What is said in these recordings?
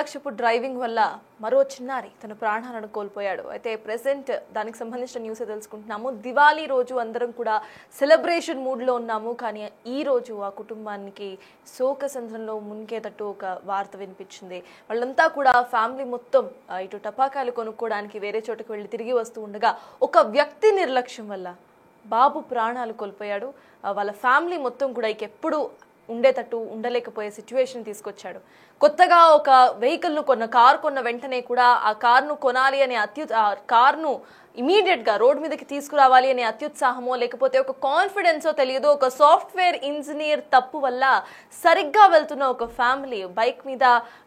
నిర్లక్ష్యపు డ్రైవింగ్ వల్ల మరో చిన్నారి తన ప్రాణాలను కోల్పోయాడు. అయితే ప్రెసెంట్ దానికి సంబంధించిన న్యూస్ తెలుసుకుంటున్నాము. దివాళీ రోజు అందరం కూడా సెలబ్రేషన్ మూడ్లో ఉన్నాము. కానీ ఈ రోజు ఆ కుటుంబానికి శోకసంద్రంలో మునిగేటట్టు ఒక వార్త వినిపించింది. వాళ్ళంతా కూడా ఫ్యామిలీ మొత్తం ఇటు టపాకాయలు కొనుక్కోవడానికి వేరే చోటుకు వెళ్ళి తిరిగి వస్తూ ఉండగా ఒక వ్యక్తి నిర్లక్ష్యం వల్ల బాబు ప్రాణాలు కోల్పోయాడు. వాళ్ళ ఫ్యామిలీ మొత్తం కూడా ఎప్పుడు ఉండేటట్టు ఉండలేకపోయే సిచ్యువేషన్ తీసుకొచ్చాడు. కొత్తగా ఒక వెహికల్ను కార్ కొన్న వెంటనే కూడా ఆ కార్ను కొనాలి అనే కార్ను ఇమీడియట్గా రోడ్ మీదకి తీసుకురావాలి అనే అత్యుత్సాహమో లేకపోతే ఒక కాన్ఫిడెన్సో తెలియదు. ఒక సాఫ్ట్వేర్ ఇంజనీర్ తప్పు వల్ల సరిగ్గా వెళ్తున్న ఒక ఫ్యామిలీ, బైక్ మీద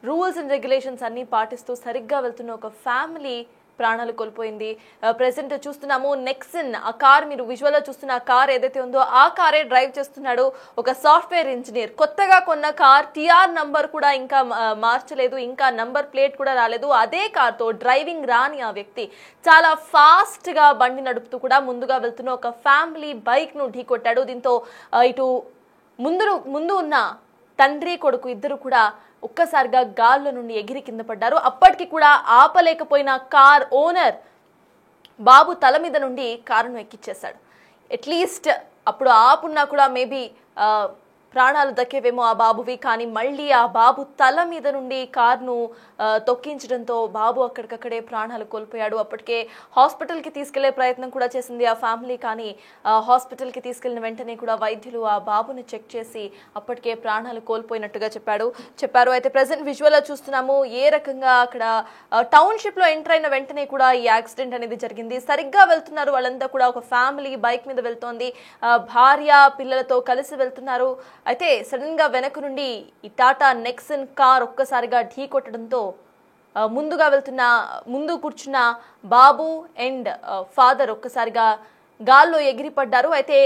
రూల్స్ అండ్ రెగ్యులేషన్స్ అన్ని పాటిస్తూ సరిగ్గా వెళ్తున్న ఒక ఫ్యామిలీ ప్రాణాలు కోల్పోయింది. ప్రెసెంట్ చూస్తున్నాము నెక్సన్, ఆ కార్ మీరు విజువల్లో చూస్తున్న ఆ కార్ ఏదైతే ఉందో ఆ కారే డ్రైవ్ చేస్తున్నాడు ఒక సాఫ్ట్వేర్ ఇంజనీర్. కొత్తగా కొన్న కార్ టిఆర్ నంబర్ కూడా ఇంకా మార్చలేదు, ఇంకా నంబర్ ప్లేట్ కూడా రాలేదు. అదే కార్తో డ్రైవింగ్ రాని ఆ వ్యక్తి చాలా ఫాస్ట్ గా బండి నడుపుతూ కూడా ముందుగా వెళ్తున్న ఒక ఫ్యామిలీ బైక్ ను ఢీకొట్టాడు. దీంతో ఇటు ముందు ఉన్న తండ్రి కొడుకు ఇద్దరు కూడా ఒక్కసారిగా గాల్లో నుండి ఎగిరి కింద పడ్డారు. అప్పటికి కూడా ఆపలేకపోయిన కార్ ఓనర్ బాబు తల మీద నుండి కారును ఎక్కిచ్చేశాడు. అట్లీస్ట్ అప్పుడు ఆపున్నా కూడా మేబీ ప్రాణాలు దక్కేవేమో ఆ బాబువి. కానీ మళ్ళీ ఆ బాబు తల మీద నుండి కార్ను తొక్కించడంతో బాబు అక్కడికక్కడే ప్రాణాలు కోల్పోయాడు. అప్పటికే హాస్పిటల్కి తీసుకెళ్లే ప్రయత్నం కూడా చేసింది ఆ ఫ్యామిలీ. కానీ హాస్పిటల్కి తీసుకెళ్లిన వెంటనే కూడా వైద్యులు ఆ బాబుని చెక్ చేసి అప్పటికే ప్రాణాలు కోల్పోయినట్టుగా చెప్పారు. అయితే ప్రెసెంట్ విజువల్లో చూస్తున్నాము ఏ రకంగా అక్కడ టౌన్షిప్లో ఎంటర్ అయిన వెంటనే కూడా ఈ యాక్సిడెంట్ అనేది జరిగింది. సరిగ్గా వెళ్తున్నారు వాళ్ళంతా కూడా, ఒక ఫ్యామిలీ బైక్ మీద వెళ్తోంది, భార్య పిల్లలతో కలిసి వెళ్తున్నారు. అయితే సడన్ గా వెనక నుండి ఈ టాటా నెక్సన్ కార్ ఒక్కసారిగా ఢీ కొట్టడంతో ముందు కూర్చున్న బాబు అండ్ ఫాదర్ ఒక్కసారిగా గాల్లో ఎగిరిపడ్డారు. అయితే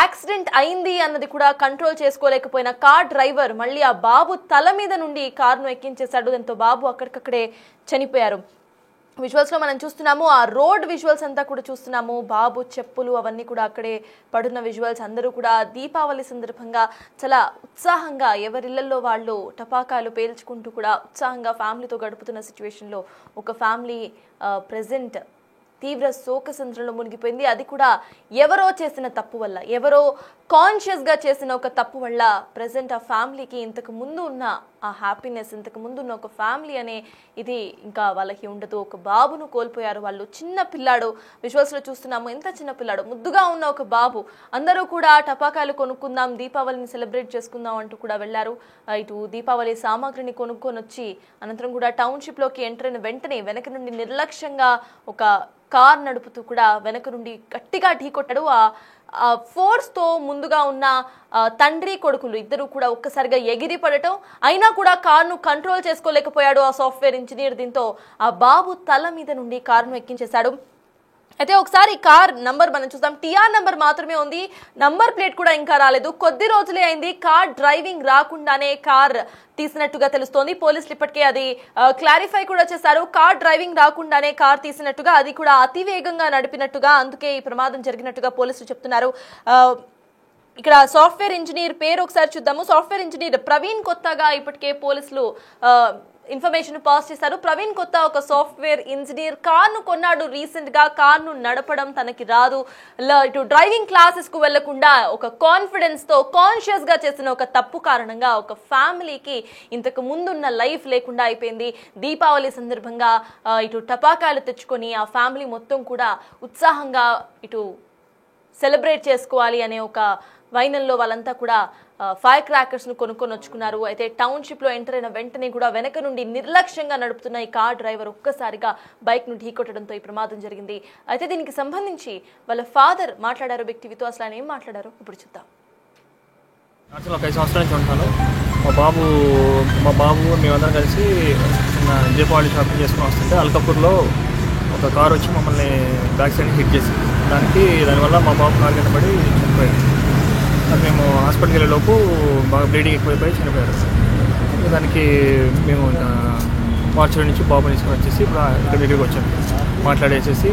యాక్సిడెంట్ అయింది అన్నది కూడా కంట్రోల్ చేసుకోలేకపోయిన కార్ డ్రైవర్ మళ్ళీ ఆ బాబు తల మీద నుండి కారును ఎక్కించేశాడు. దాంతో బాబు అక్కడికక్కడే చనిపోయారు. విజువల్స్ లో మనం చూస్తున్నాము, ఆ రోడ్ విజువల్స్ అంతా కూడా చూస్తున్నాము. బాబు చెప్పులు అవన్నీ కూడా అక్కడే పడున్న విజువల్స్. అందరూ కూడా దీపావళి సందర్భంగా చాలా ఉత్సాహంగా ఎవరిళ్లలో వాళ్ళు టపాకాయలు పేల్చుకుంటూ కూడా ఉత్సాహంగా ఫ్యామిలీతో గడుపుతున్న సిచ్యువేషన్లో ఒక ఫ్యామిలీ ప్రెజెంట్ తీవ్ర శోకసంద్రంలో మునిగిపోయింది. అది కూడా ఎవరో చేసిన తప్పు వల్ల, ఎవరో కాన్షియస్గా చేసిన ఒక తప్పు వల్ల ప్రెసెంట్ ఆ ఫ్యామిలీకి ఇంతకు ముందు ఉన్న ఆ హ్యాపీనెస్, ఇంతకు ముందు ఉన్న ఒక ఫ్యామిలీ అనే ఇది ఇంకా వాళ్ళకి ఉండదు. ఒక బాబును కోల్పోయారు వాళ్ళు. చిన్న పిల్లాడు, విజువల్స్లో చూస్తున్నాము ఎంత చిన్న పిల్లాడు, ముద్దుగా ఉన్న ఒక బాబు. అందరూ కూడా టపాకాయలు కొనుక్కుందాం, దీపావళిని సెలబ్రేట్ చేసుకుందాం అంటూ కూడా వెళ్లారు. ఇటు దీపావళి సామాగ్రిని కొనుక్కొని వచ్చి అనంతరం కూడా టౌన్షిప్లోకి ఎంటర్ అయిన వెంటనే వెనక నుండి నిర్లక్ష్యంగా ఒక కార్ నడుపుతూ కూడా వెనక నుండి గట్టిగా ఢీకొట్టాడు. ఆ ఫోర్స్తో ముందుగా ఉన్న తండ్రి కొడుకులు ఇద్దరు కూడా ఒక్కసారిగా ఎగిరి పడటం, అయినా కూడా కారును కంట్రోల్ చేసుకోలేకపోయాడు ఆ సాఫ్ట్వేర్ ఇంజనీర్. దీంతో ఆ బాబు తల మీద నుండి కారును ఎక్కించేశాడు. అయితే ఒకసారి కార్ నంబర్ మనం చూద్దాం. టిఆర్ నంబర్ మాత్రమే ఉంది, నంబర్ ప్లేట్ కూడా ఇంకా రాలేదు. కొద్ది రోజులే అయింది కార్ డ్రైవింగ్ రాకుండానే కార్ తీసినట్టుగా తెలుస్తోంది. పోలీసులు ఇప్పటికే అది క్లారిఫై కూడా చేశారు. కార్ డ్రైవింగ్ రాకుండానే కార్ తీసినట్టుగా, అది కూడా అతివేగంగా నడిపినట్టుగా, అందుకే ఈ ప్రమాదం జరిగినట్టుగా పోలీసులు చెప్తున్నారు. ఇక్కడ సాఫ్ట్వేర్ ఇంజనీర్ పేరు ఒకసారి చూద్దాము. సాఫ్ట్వేర్ ఇంజనీర్ ప్రవీణ్ కొత్తగా ఇప్పటికే పోలీసులు ఇన్ఫర్మేషన్ పాస్ చేశారు. ప్రవీణ్ కొత్త ఒక సాఫ్ట్వేర్ ఇంజనీర్, కార్ను కొన్నాడు రీసెంట్ గా. కార్ను నడపడం తనకి రాదు, ఇటు డ్రైవింగ్ క్లాసెస్ కు వెళ్లకుండా ఒక కాన్ఫిడెన్స్ తో కాన్షియస్ గా చేసిన ఒక తప్పు కారణంగా ఒక ఫ్యామిలీకి ఇంతకు ముందున్న లైఫ్ లేకుండా అయిపోయింది. దీపావళి సందర్భంగా ఇటు టపాకాయలు తెచ్చుకొని ఆ ఫ్యామిలీ మొత్తం కూడా ఉత్సాహంగా ఇటు సెలబ్రేట్ చేసుకోవాలి అనే ఒక వైనంలో వాళ్ళంతా కూడా ఫైర్ క్రాకర్స్ ను కొనుక్కొని వచ్చుకున్నారు. అయితే టౌన్షిప్ లో ఎంటర్ అయిన వెంటనే కూడా వెనక నుండి నిర్లక్ష్యంగా నడుపుతున్న ఈ కార్ డ్రైవర్ ఒక్కసారిగా బైక్ ను ఢీకొట్టడంతో ఈ ప్రమాదం జరిగింది. అయితే దీనికి సంబంధించి వాళ్ళ ఫాదర్ మాట్లాడారు బిగ్ టీవీతో. అసలు ఆయన ఏం మాట్లాడారు ఇప్పుడు చూద్దాం. అసలు ఒక 5 సంవత్సరాల నుంచి ఉంటాను. మా బాబు మేమందరం కలిసి దీపావళి షాపింగ్ చేసుకుని వస్తుంటే అల్కపూర్లో ఒక కార్ వచ్చి మమ్మల్ని బ్యాక్ సైడ్ హిట్ చేసింది. దానివల్ల మా బాబు కారు కింద పడి చనిపోయాడు. మేము హాస్పిటల్కి వెళ్ళేలోపు బాగా బ్లీడింగ్ ఎక్కువైపోయి చనిపోయారు. దానికి మేము మార్చి నుంచి బాబుని తీసుకొని వచ్చేసి ఇప్పుడు ఇక్కడ దగ్గరికి వచ్చాము. మాట్లాడేసేసి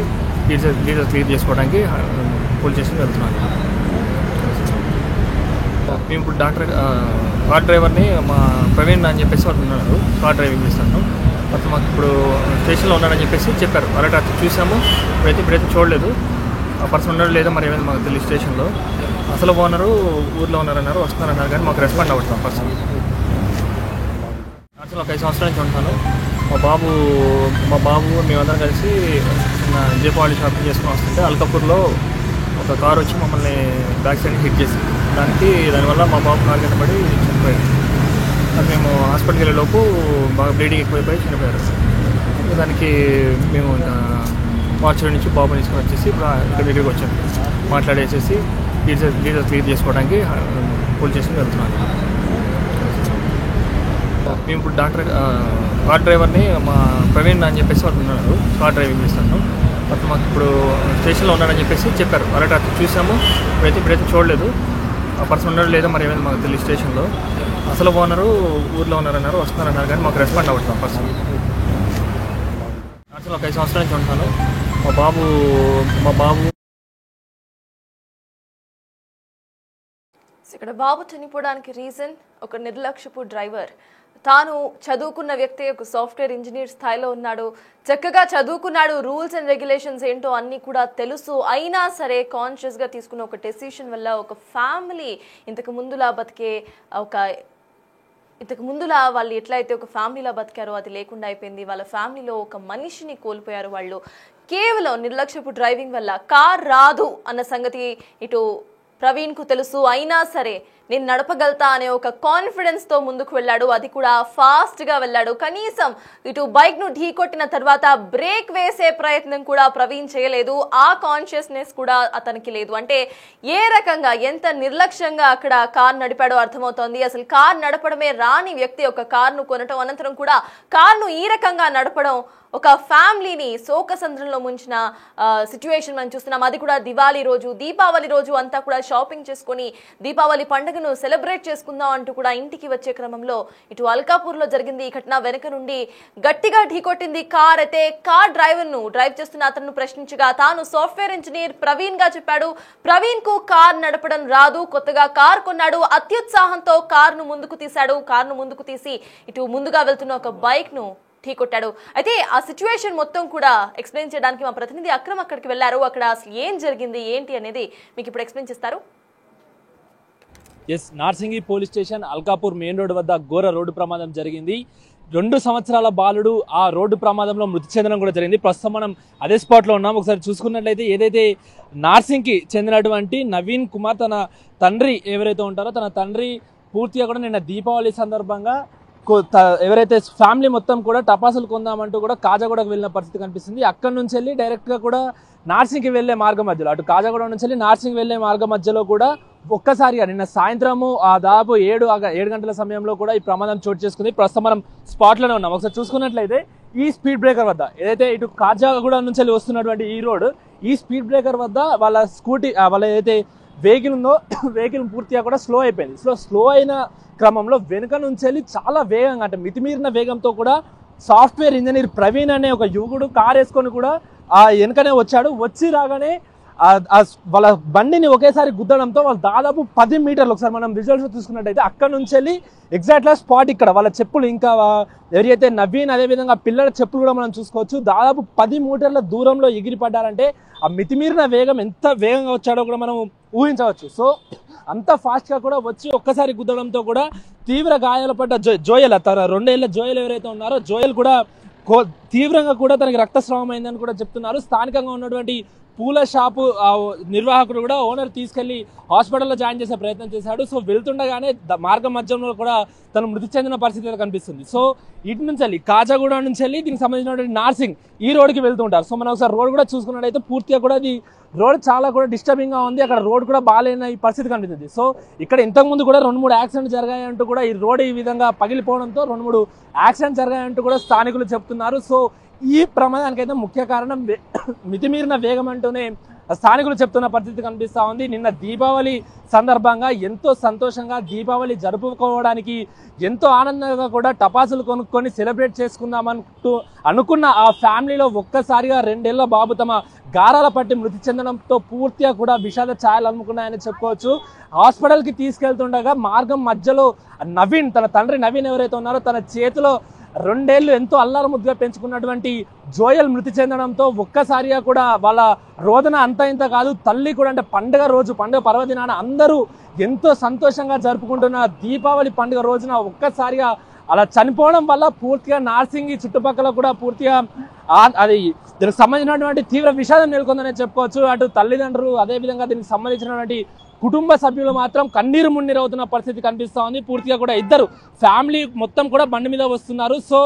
డీటెయిల్స్ క్లియర్ చేసుకోవడానికి పోలీస్ స్టేషన్కి వెళ్తున్నాను. మేము ఇప్పుడు కార్ డ్రైవర్ని మా ప్రవీణ్ అని చెప్పేసి వాళ్ళు ఉన్నారు, కార్ డ్రైవింగ్ చేస్తాను. అతను మాకు ఇప్పుడు స్టేషన్లో ఉన్నాడని చెప్పేసి చెప్పారు. అలాంటి అతను చూసాము, ఇప్పుడైతే చూడలేదు. ఆ పర్సన్ ఉన్నాడు లేదా మరి ఏమైనా మాకు తెలియదు. స్టేషన్లో అసలు ఓనరు ఊర్లో ఉన్నారన్నారు, వస్తున్నారన్నారు, కానీ మాకు రెస్పాండ్ అవ్వట్లేదు ఆ పర్సన్. అసలు ఒక 5 సంవత్సరాల నుంచి ఉంటాను. మా బాబు మేమందరం కలిసి దీపావళి షాపింగ్ చేసుకుని వస్తుంటే అల్కాపూర్లో ఒక కారు వచ్చి మమ్మల్ని బ్యాక్ సైడ్ హిట్ చేసి దానివల్ల మా బాబు కారు కింద పడి చనిపోయాడు. అది మేము హాస్పిటల్కి వెళ్ళేలోపు బాగా బ్లీడింగ్ ఎక్కువైపోయి చనిపోయారు. దానికి మేము మార్చి నుంచి బాబుని తీసుకొని వచ్చేసి ఇప్పుడు ఇక్కడ దగ్గరికి వచ్చాము. మాట్లాడేసేసి డీటెయిల్స్ క్లియర్ చేసుకోవడానికి పోలీస్ స్టేషన్కి వెళ్తున్నాను. మేము ఇప్పుడు కార్ డ్రైవర్ని మా ప్రవీణ్ అని చెప్పేసి వాళ్ళు ఉన్నారు, కార్ డ్రైవింగ్ చేస్తాను. అతను మాకు ఇప్పుడు స్టేషన్లో ఉన్నాడని చెప్పేసి చెప్పారు. అలాంటి అతను చూసాము, ఇప్పుడైతే చూడలేదు. ఆ పర్సన్ ఉన్నాడు లేదా మరి ఏమైనా మాకు తెలియదు. స్టేషన్లో అసలు ఓనరు ఊర్లో ఉన్నారన్నారు, వస్తున్నారన్నారు, కానీ మాకు రెస్పాండ్ అవ్వట్లేదు ఆ పర్సన్. అసలు ఒక 5 సంవత్సరాల నుంచి ఉంటాను. మా బాబు ఇక్కడ బాబు చనిపోవడానికి రీజన్ ఒక నిర్లక్ష్యపు డ్రైవర్. తాను చదువుకున్న వ్యక్తి, ఒక సాఫ్ట్వేర్ ఇంజనీర్ స్థాయిలో ఉన్నాడు, చక్కగా చదువుకున్నాడు, రూల్స్ అండ్ రెగ్యులేషన్స్ ఏంటో అన్నీ కూడా తెలుసు. అయినా సరే కాన్షియస్గా తీసుకున్న ఒక డెసిషన్ వల్ల ఒక ఫ్యామిలీ ఇంతకు ముందులా వాళ్ళు ఎట్లయితే ఒక ఫ్యామిలీలా బతికారో అది లేకుండా అయిపోయింది. వాళ్ళ ఫ్యామిలీలో ఒక మనిషిని కోల్పోయారు వాళ్ళు, కేవలం నిర్లక్ష్యపు డ్రైవింగ్ వల్ల. కార్ రాదు అన్న సంగతి ఇటు ప్రవీణ్కు తెలుసు, అయినా సరే నేను నడపగలుగుతా అనే ఒక కాన్ఫిడెన్స్తో ముందుకు వెళ్ళాడు. అది కూడా ఫాస్ట్గా వెళ్ళాడు. కనీసం ఇటు బైక్ను ఢీ కొట్టిన తర్వాత బ్రేక్ వేసే ప్రయత్నం కూడా ప్రవీణ్ చేయలేదు. ఆ కాన్షియస్నెస్ కూడా అతనికి లేదు. అంటే ఏ రకంగా ఎంత నిర్లక్ష్యంగా అక్కడ కార్ నడిపాడో అర్థమవుతోంది. అసలు కార్ నడపడమే రాని వ్యక్తి ఒక కార్ను కొనటం, అనంతరం కూడా కార్ను ఈ రకంగా నడపడం ఒక ఫ్యామిలీని శోకసంద్రంలో ముంచిన సిచ్యువేషన్ మనం చూస్తున్నాం. అది కూడా దీపావళి రోజు అంతా కూడా షాపింగ్ చేసుకొని దీపావళి పండుగను సెలబ్రేట్ చేసుకుందాం అంటూ కూడా ఇంటికి వచ్చే క్రమంలో ఇటు అల్కాపూర్లో జరిగింది ఈ ఘటన. వెనక నుండి గట్టిగా ఢీకొట్టింది కార్. అయితే కార్ డ్రైవ్ చేస్తున్న అతను ప్రశ్నించగా తాను సాఫ్ట్వేర్ ఇంజనీర్ ప్రవీణ్ గా చెప్పాడు. ప్రవీణ్ కు కార్ నడపడం రాదు, కొత్తగా కార్ కొన్నాడు. అత్యుత్సాహంతో కార్ను ముందుకు తీసి ఇటు ముందుగా వెళ్తున్న ఒక బైక్ ను ఢీకొట్టాడు. అయితే ఆ సిచ్యువేషన్ మొత్తం కూడా ఎక్స్ప్లెయిన్ చేయడానికి మా ప్రతినిధి అక్రమ్ అక్కడికి వెళ్లారు. అక్కడ అసలు ఏం జరిగింది ఏంటి అనేది మీకు ఇప్పుడు ఎక్స్ప్లెయిన్ చేస్తారు. Narsingi police station Alkapur main road వద్ద ఘోర రోడ్డు ప్రమాదం జరిగింది. 2 సంవత్సరాల బాలుడు ఆ రోడ్డు ప్రమాదంలో మృతి చెందడం కూడా జరిగింది. ప్రస్తుతం మనం అదే స్పాట్లో ఉన్నాం. ఒకసారి చూసుకున్నట్లయితే ఏదైతే నార్సింగ్కి చెందినటువంటి నవీన్ కుమార్ తన తండ్రి ఎవరైతే ఉంటారో తన తండ్రి పూర్తిగా కూడా నిన్న దీపావళి సందర్భంగా ఎవరైతే ఫ్యామిలీ మొత్తం కూడా టపాసులు కొందామంటూ కూడా కాజాగూడకు వెళ్ళిన పరిస్థితి కనిపిస్తుంది. అక్కడి నుంచి వెళ్ళి డైరెక్ట్గా కూడా నార్సింగ్కి వెళ్ళే మార్గం మధ్యలో, అటు కాజాగూడ నుంచి వెళ్ళి నార్సింగ్ వెళ్ళే మార్గం మధ్యలో కూడా ఒక్కసారిగా నిన్న సాయంత్రము దాదాపు 7 గంటల సమయంలో కూడా ఈ ప్రమాదం చోటు చేసుకుంది. ప్రస్తుతం మనం స్పాట్లోనే ఉన్నాం. ఒకసారి చూసుకున్నట్లయితే ఈ స్పీడ్ బ్రేకర్ వద్ద ఏదైతే ఇటు కాజాగూడ నుంచి వెళ్ళి వస్తున్నటువంటి ఈ రోడ్, ఈ స్పీడ్ బ్రేకర్ వద్ద వాళ్ళ ఏదైతే వెహికల్ ఉందో వెహికల్ పూర్తిగా కూడా స్లో అయిపోయింది. స్లో అయిన క్రమంలో వెనుక నుంచి వెళ్ళి చాలా వేగంగా, అంటే మితిమీరిన వేగంతో కూడా సాఫ్ట్వేర్ ఇంజనీర్ ప్రవీణ్ అనే ఒక యువకుడు కార్ వేసుకొని కూడా ఆ వెనుకనే వచ్చి రాగానే వాళ్ళ బండిని ఒకేసారి గుద్దడంతో వాళ్ళు దాదాపు 10 మీటర్లు, ఒకసారి మనం విజువల్స్ చూసుకున్నట్టయితే అక్కడ నుంచి వెళ్ళి ఎగ్జాక్ట్గా స్పాట్ ఇక్కడ వాళ్ళ చెప్పులు, ఇంకా ఎవరైతే నవీన్ అదేవిధంగా పిల్లల చెప్పులు కూడా మనం చూసుకోవచ్చు, దాదాపు 10 మీటర్ల దూరంలో ఎగిరిపడ్డారంటే ఆ మితిమీరిన వేగం ఎంత వేగంగా వచ్చాడో కూడా మనం ఊహించవచ్చు. సో అంత ఫాస్ట్గా కూడా వచ్చి ఒక్కసారి గుద్దడంతో కూడా తీవ్ర గాయాలు పడ్డ జోయల్, తన 2 ఏళ్ల జోయల్ ఎవరైతే ఉన్నారో జోయల్ కూడా తీవ్రంగా కూడా తనకి రక్తస్రావం అయిందని కూడా చెప్తున్నారు. స్థానికంగా ఉన్నటువంటి పూల షాపు నిర్వాహకుడు కూడా ఓనర్ తీసుకెళ్లి హాస్పిటల్లో జాయిన్ చేసే ప్రయత్నం చేశాడు. సో వెళ్తుండగానే మార్గం మధ్యంలో కూడా తను మృతి చెందిన పరిస్థితి కనిపిస్తుంది. సో ఇటు నుంచి వెళ్ళి కాజాగూడ నుంచి వెళ్ళి దీనికి సంబంధించినటువంటి నార్సింగ్ ఈ రోడ్కి వెళ్తుంటారు. సో మనం ఒకసారి రోడ్ కూడా చూసుకున్నట్టయితే పూర్తిగా కూడా అది రోడ్ చాలా కూడా డిస్టర్బింగ్ గా ఉంది. అక్కడ రోడ్ కూడా బాగాలేని ఈ పరిస్థితి కనిపిస్తుంది. సో ఇక్కడ ఇంతకుముందు కూడా 2-3 యాక్సిడెంట్ జరిగాయంటూ కూడా ఈ రోడ్ ఈ విధంగా పగిలిపోవడంతో 2-3 యాక్సిడెంట్ జరిగాయంటూ కూడా స్థానికులు చెప్తున్నారు. సో ఈ ప్రమాదానికైతే ముఖ్య కారణం మితిమీరిన వేగం అంటూనే స్థానికులు చెప్తున్న పరిస్థితి కనిపిస్తూ ఉంది. నిన్న దీపావళి సందర్భంగా ఎంతో సంతోషంగా దీపావళి జరుపుకోవడానికి ఎంతో ఆనందంగా కూడా టపాసులు కొనుక్కొని సెలబ్రేట్ చేసుకుందామంటూ అనుకున్న ఆ ఫ్యామిలీలో ఒక్కసారిగా 2 ఏళ్ల బాబు తమ గారాల పట్టి మృతి చెందడంతో పూర్తిగా కూడా విషాద ఛాయలు అమ్ముకున్నాయని చెప్పుకోవచ్చు. హాస్పిటల్కి తీసుకెళ్తుండగా మార్గం మధ్యలో నవీన్, తన తండ్రి నవీన్ ఎవరైతే ఉన్నారో తన చేతిలో 2 ఏళ్లు ఎంతో అల్లారు ముద్దుగా పెంచుకున్నటువంటి జోయల్ మృతి చెందడంతో ఒక్కసారిగా కూడా వాళ్ళ రోదన అంత ఇంత కాదు. తల్లి కూడా అంటే పండుగ రోజు, పండుగ పర్వదినాన అందరూ ఎంతో సంతోషంగా జరుపుకుంటున్న దీపావళి పండుగ రోజున ఒక్కసారిగా అలా చనిపోవడం వల్ల పూర్తిగా నార్సింగి చుట్టుపక్కల కూడా పూర్తిగా అది దీనికి సంబంధించినటువంటి తీవ్ర విషాదం నెలకొందని చెప్పుకోవచ్చు. అటు తల్లిదండ్రులు, అదేవిధంగా దీనికి సంబంధించినటువంటి కుటుంబ సభ్యులు మాత్రం కన్నీరు మున్నీరు అవుతున్న పరిస్థితి కనిపిస్తూ ఉంది. పూర్తిగా కూడా ఇద్దరు ఫ్యామిలీ మొత్తం కూడా బండి మీద వస్తున్నారు. సో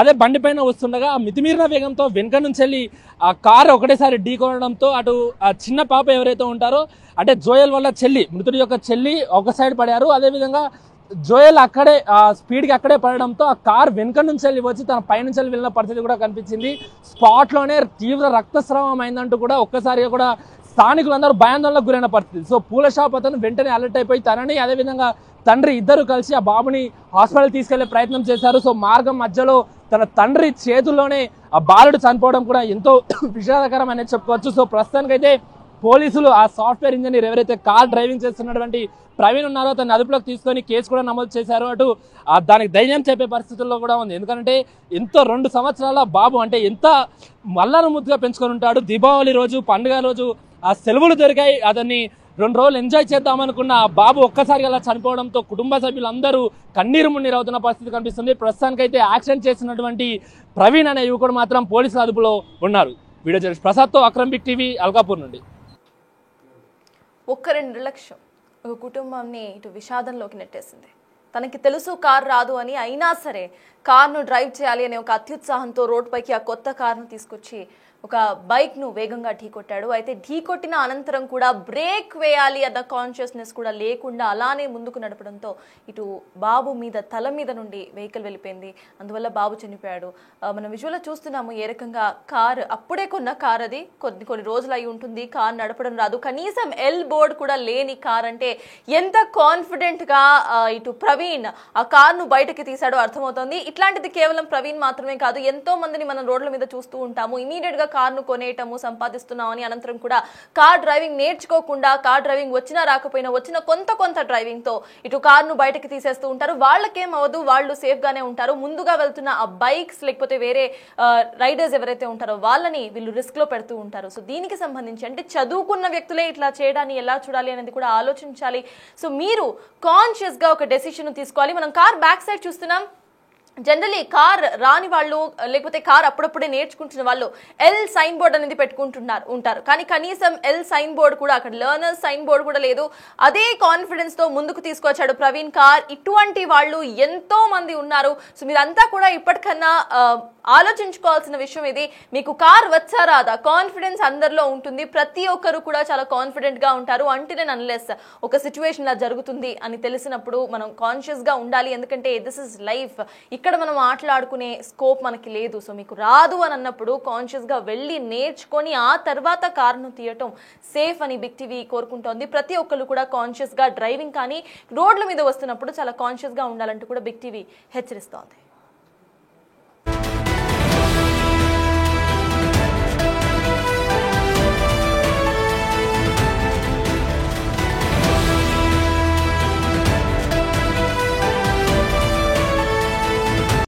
అదే బండి పైన వస్తుండగా మితిమీరిన వేగంతో వెనుక నుంచి వెళ్ళి ఆ కారు ఒకటేసారి ఢీకొనడంతో అటు ఆ చిన్న పాప ఎవరైతే ఉంటారో అంటే జోయల్ వల్ల చెల్లి, మృతుడి యొక్క చెల్లి ఒక సైడ్ పడారు. అదేవిధంగా జోయల్ అక్కడే స్పీడ్కి అక్కడే పడడంతో ఆ కార్ వెనుక నుంచి వెళ్ళి వచ్చి తన పైనుంచి వెళ్ళి వెళ్ళిన పరిస్థితి కూడా కనిపించింది. స్పాట్లోనే తీవ్ర రక్తస్రావం అయిందంటూ కూడా ఒక్కసారిగా కూడా స్థానికులందరూ భయాందోళనకు గురైన పరిస్థితి. సో పూల షాప్ అతను వెంటనే అలర్ట్ అయిపోయి తనని అదేవిధంగా తండ్రి ఇద్దరు కలిసి ఆ బాబుని హాస్పిటల్ తీసుకెళ్లే ప్రయత్నం చేశారు. సో మార్గం మధ్యలో తన తండ్రి చేతుల్లోనే ఆ బాలుడు చనిపోవడం కూడా ఎంతో విషాదకరం అనేది చెప్పుకోవచ్చు. సో ప్రస్తుతానికైతే పోలీసులు ఆ సాఫ్ట్వేర్ ఇంజనీర్ ఎవరైతే కార్ డ్రైవింగ్ చేస్తున్నటువంటి ప్రవీణ్ ఉన్నారో తన అదుపులోకి తీసుకొని కేసు కూడా నమోదు చేశారు. అటు దానికి ధైర్యం చెప్పే పరిస్థితుల్లో కూడా ఉంది. ఎందుకంటే ఎంతో 2 సంవత్సరాల బాబు అంటే ఎంత మల్లాను ముద్దుగా పెంచుకొని ఉంటాడు. దీపావళి రోజు, పండుగ రోజు ఆ సెలవులు దొరికాయి, అతన్ని 2 రోజులు ఎంజాయ్ చేద్దామనుకున్న ఆ బాబు ఒక్కసారిగా అలా చనిపోవడంతో కుటుంబ సభ్యులందరూ కన్నీరు మున్నీరు అవుతున్న పరిస్థితి కనిపిస్తుంది. ప్రస్తుతానికైతే యాక్సిడెంట్ చేసినటువంటి ప్రవీణ్ అనే యువకుడు మాత్రం పోలీసుల అదుపులో ఉన్నారు. వీడియో జర్నలిస్ట్ ప్రసాద్తో అక్రమ్ బిగ్ టీవీ, అల్కాపూర్ నుండి. 2 నిర్లక్ష్యం ఒక కుటుంబాన్ని ఇటు విషాదంలోకి నెట్టేసింది. తనకి తెలుసు కార్ రాదు అని, అయినా సరే కార్ను డ్రైవ్ చేయాలి అనే ఒక అత్యుత్సాహంతో రోడ్డుపైకి ఆ కొత్త కార్ను తీసుకొచ్చి ఒక బైక్ను వేగంగా ఢీకొట్టాడు. అయితే ఢీకొట్టిన అనంతరం కూడా బ్రేక్ వేయాలి అన్న కాన్షియస్నెస్ కూడా లేకుండా అలానే ముందుకు నడపడంతో ఇటు బాబు మీద, తల మీద నుండి వెహికల్ వెళ్ళిపోయింది. అందువల్ల బాబు చనిపోయాడు. మనం విజువల్లో చూస్తున్నాము ఏ రకంగా కార్, అప్పుడే కొన్న కార్ అది, కొన్ని రోజులు అయి ఉంటుంది, కార్ నడపడం రాదు, కనీసం ఎల్ బోర్డ్ కూడా లేని కార్ అంటే ఎంత కాన్ఫిడెంట్గా ఇటు ప్రవీణ్ ఆ కార్ను బయటకి తీశాడో అర్థమవుతోంది. ఇట్లాంటిది కేవలం ప్రవీణ్ మాత్రమే కాదు, ఎంతో మందిని మనం రోడ్ల మీద చూస్తూ ఉంటాము. ఇమీడియట్గా కార్ను కొనేయటము, సంపాదిస్తున్నామని, అనంతరం కూడా కార్ డ్రైవింగ్ నేర్చుకోకుండా, కార్ డ్రైవింగ్ వచ్చినా రాకపోయినా వచ్చిన కొంత డ్రైవింగ్ తో ఇటు కార్ను బయటకు తీసేస్తూ ఉంటారు. వాళ్ళకేం అవ్వదు, వాళ్ళు సేఫ్ గానే ఉంటారు. ముందుగా వెళ్తున్న ఆ బైక్స్ లేకపోతే వేరే రైడర్స్ ఎవరైతే ఉంటారో వాళ్ళని వీళ్ళు రిస్క్ లో పెడుతూ ఉంటారు. సో దీనికి సంబంధించి అంటే చదువుకున్న వ్యక్తులే ఇట్లా చేయడాన్ని ఎలా చూడాలి అనేది కూడా ఆలోచించాలి. సో మీరు కాన్షియస్ గా ఒక డెసిషన్ తీసుకోవాలి. మనం కార్ బ్యాక్ సైడ్ చూస్తున్నాం. జనరలీ కార్ రాని వాళ్ళు లేకపోతే కార్ అప్పుడప్పుడే నేర్చుకుంటున్న వాళ్ళు ఎల్ సైన్ బోర్డ్ అనేది ఉంటారు. కానీ కనీసం ఎల్ సైన్ బోర్డ్ కూడా, అక్కడ లెర్నర్స్ సైన్ బోర్డ్ కూడా లేదు. అదే కాన్ఫిడెన్స్ తో ముందుకు తీసుకొచ్చాడు ప్రవీణ్ కార్. ఇటువంటి వాళ్ళు ఎంతో మంది ఉన్నారు. సో మీరంతా కూడా ఇప్పటికన్నా ఆలోచించుకోవాల్సిన విషయం ఇది. మీకు కార్ వచ్చా రాదా, కాన్ఫిడెన్స్ అందరిలో ఉంటుంది. ప్రతి ఒక్కరు కూడా చాలా కాన్ఫిడెంట్ గా ఉంటారు. అంటిల్ అన్లెస్ ఒక సిచ్యువేషన్ లా జరుగుతుంది అని తెలిసినప్పుడు మనం కాన్షియస్ గా ఉండాలి. ఎందుకంటే దిస్ ఇస్ లైఫ్, ఇక్కడ మనం మాట్లాడుకునే స్కోప్ మనకి లేదు. సో మీకు రాదు అని అన్నప్పుడు కాన్షియస్ గా వెళ్ళి నేర్చుకొని ఆ తర్వాత కార్ను తీయటం సేఫ్ అని బిగ్ టీవీ కోరుకుంటోంది. ప్రతి ఒక్కరు కూడా కాన్షియస్ గా డ్రైవింగ్ కానీ రోడ్ల మీద వస్తున్నప్పుడు చాలా కాన్షియస్ గా ఉండాలంటూ కూడా బిగ్ టీవీ హెచ్చరిస్తోంది.